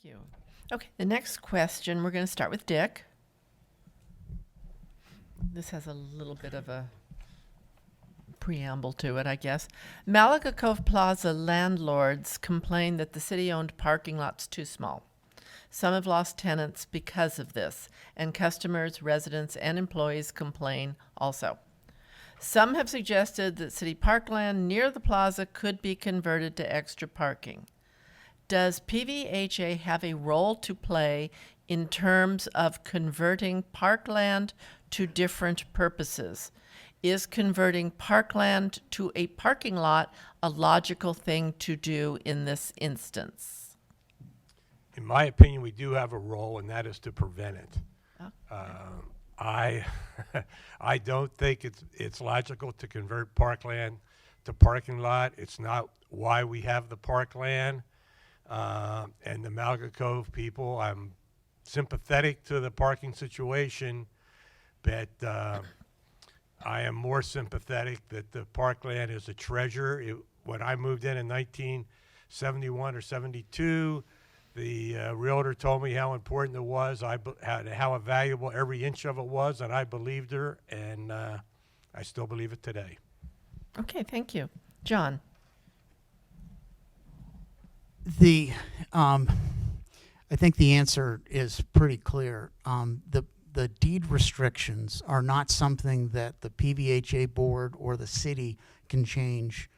Thank you. Okay, the next question, we're going to start with Dick. This has a little bit of a preamble to it, I guess. Malaga Cove Plaza landlords complain that the city-owned parking lot's too small. Some have lost tenants because of this, and customers, residents, and employees complain also. Some have suggested that city parkland near the plaza could be converted to extra parking. Does PVHA have a role to play in terms of converting parkland to different purposes? Is converting parkland to a parking lot a logical thing to do in this instance? In my opinion, we do have a role, and that is to prevent it. I I don't think it's logical to convert parkland to parking lot. It's not why we have the parkland. And the Malaga Cove people, I'm sympathetic to the parking situation, but I am more sympathetic that the parkland is a treasure. When I moved in 1971 or 72, the realtor told me how important it was, how valuable every inch of it was, and I believed her, and I still believe it today. Okay, thank you. John? I think the answer is pretty clear. The deed restrictions are not something that the PVHA board or the city can change.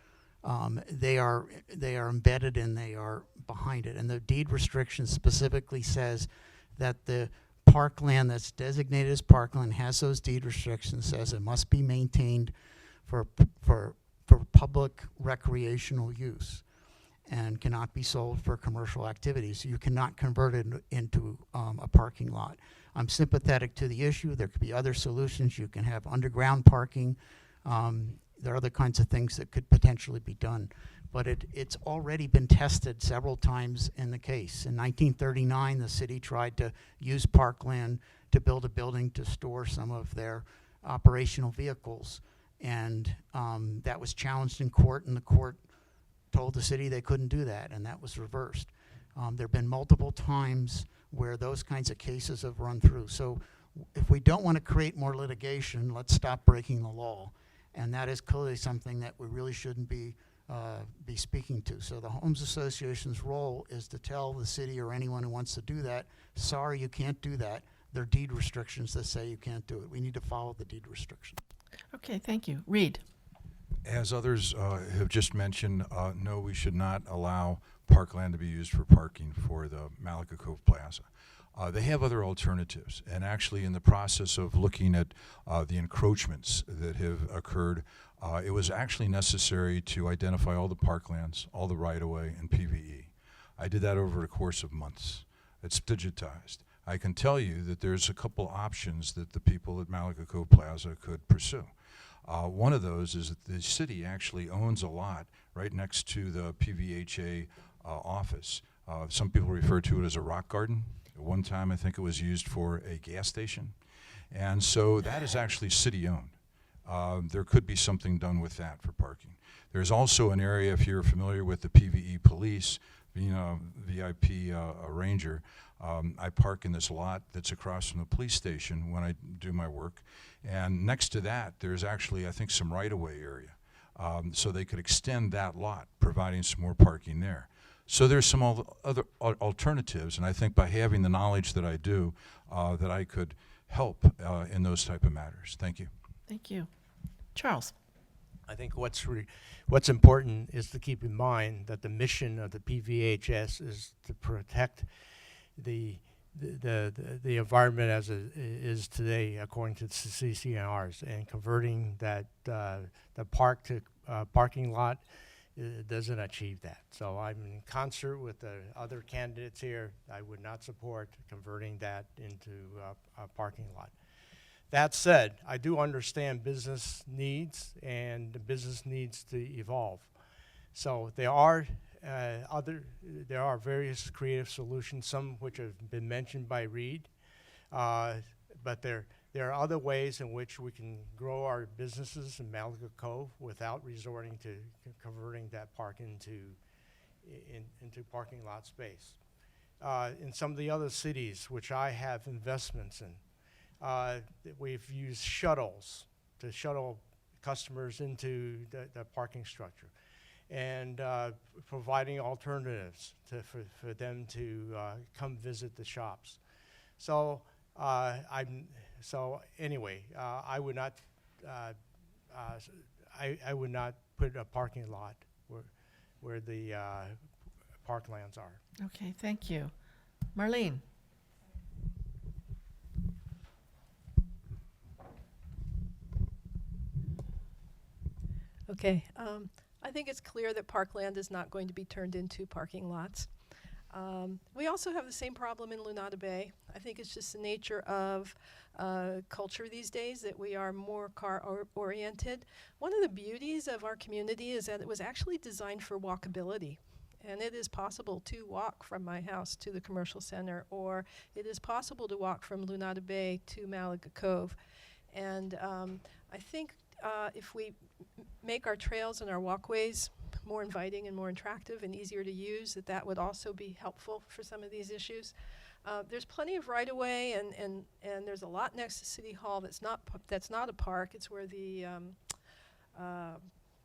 They are embedded and they are behind it. And the deed restriction specifically says that the parkland that's designated as parkland has those deed restrictions, says it must be maintained for public recreational use and cannot be sold for commercial activities. You cannot convert it into a parking lot. I'm sympathetic to the issue. There could be other solutions. You can have underground parking. There are other kinds of things that could potentially be done. But it's already been tested several times in the case. In 1939, the city tried to use parkland to build a building to store some of their operational vehicles. And that was challenged in court, and the court told the city they couldn't do that, and that was reversed. There have been multiple times where those kinds of cases have run through. So if we don't want to create more litigation, let's stop breaking the law. And that is clearly something that we really shouldn't be speaking to. So the Homes Association's role is to tell the city or anyone who wants to do that, sorry, you can't do that. There are deed restrictions that say you can't do it. We need to follow the deed restriction. Okay, thank you. Reed? As others have just mentioned, no, we should not allow parkland to be used for parking for the Malaga Cove Plaza. They have other alternatives, and actually in the process of looking at the encroachments that have occurred, it was actually necessary to identify all the parklands, all the right-of-way, and PVE. I did that over a course of months. It's digitized. I can tell you that there's a couple options that the people at Malaga Cove Plaza could pursue. One of those is that the city actually owns a lot right next to the PVHA office. Some people refer to it as a rock garden. At one time, I think it was used for a gas station. And so that is actually city-owned. There could be something done with that for parking. There's also an area, if you're familiar with the PVE police, being a VIP ranger, I park in this lot that's across from the police station when I do my work. And next to that, there's actually, I think, some right-of-way area. So they could extend that lot, providing some more parking there. So there's some other alternatives, and I think by having the knowledge that I do, that I could help in those type of matters. Thank you. Thank you. Charles? I think what's important is to keep in mind that the mission of the PVHS is to protect the environment as it is today, according to the CCNRs, and converting that the park to parking lot doesn't achieve that. So I'm in concert with the other candidates here. I would not support converting that into a parking lot. That said, I do understand business needs, and the business needs to evolve. So there are various creative solutions, some which have been mentioned by Reed, but there are other ways in which we can grow our businesses in Malaga Cove without resorting to converting that park into parking lot space. in some of the other cities, which I have investments in, we've used shuttles to shuttle customers into the parking structure, and providing alternatives for them to come visit the shops. So anyway, I would not put a parking lot where the parklands are. Okay, thank you. Marlene? Okay, I think it's clear that Parkland is not going to be turned into parking lots. We also have the same problem in Lunada Bay. I think it's just the nature of culture these days that we are more car-oriented. One of the beauties of our community is that it was actually designed for walkability. And it is possible to walk from my house to the commercial center, or it is possible to walk from Lunada Bay to Malaga Cove. And I think if we make our trails and our walkways more inviting and more attractive and easier to use, that would also be helpful for some of these issues. There's plenty of right-of-way, and there's a lot next to City Hall that's not a park. It's where the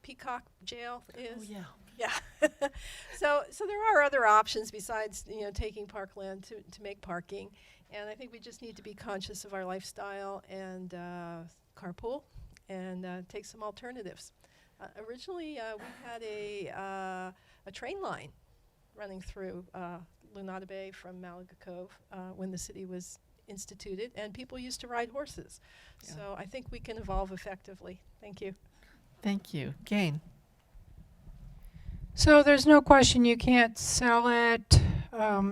Peacock Jail is. Oh, yeah. Yeah. So there are other options besides taking Parkland to make parking, and I think we just need to be conscious of our lifestyle and carpool and take some alternatives. Originally, we had a train line running through Lunada Bay from Malaga Cove when the city was instituted, and people used to ride horses. Yeah. So I think we can evolve effectively. Thank you. Thank you. Gain? So there's no question you can't sell it,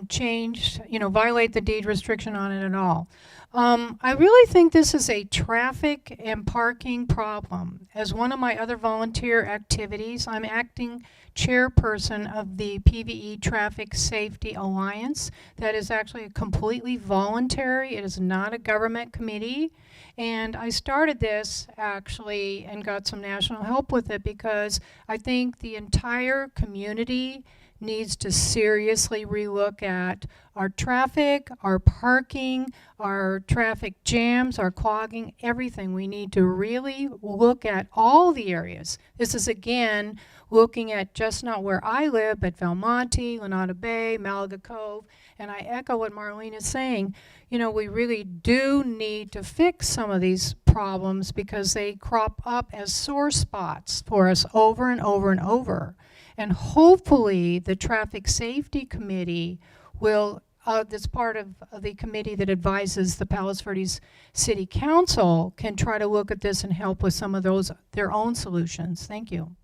change, violate the deed restriction on it at all. I really think this is a traffic and parking problem. As one of my other volunteer activities, I'm acting chairperson of the PVE Traffic Safety Alliance. That is actually completely voluntary. It is not a government committee. And I started this actually and got some national help with it because I think the entire community needs to seriously relook at our traffic, our parking, our traffic jams, our clogging, everything. We need to really look at all the areas. This is, again, looking at just not where I live, but Valmonte, Lunada Bay, Malaga Cove. And I echo what Marlene is saying. We really do need to fix some of these problems because they crop up as sore spots for us over and over and over. And hopefully the Traffic Safety Committee will, that's part of the committee that advises the Palos Verdes City Council, can try to look at this and help with some of those, their own solutions. Thank you.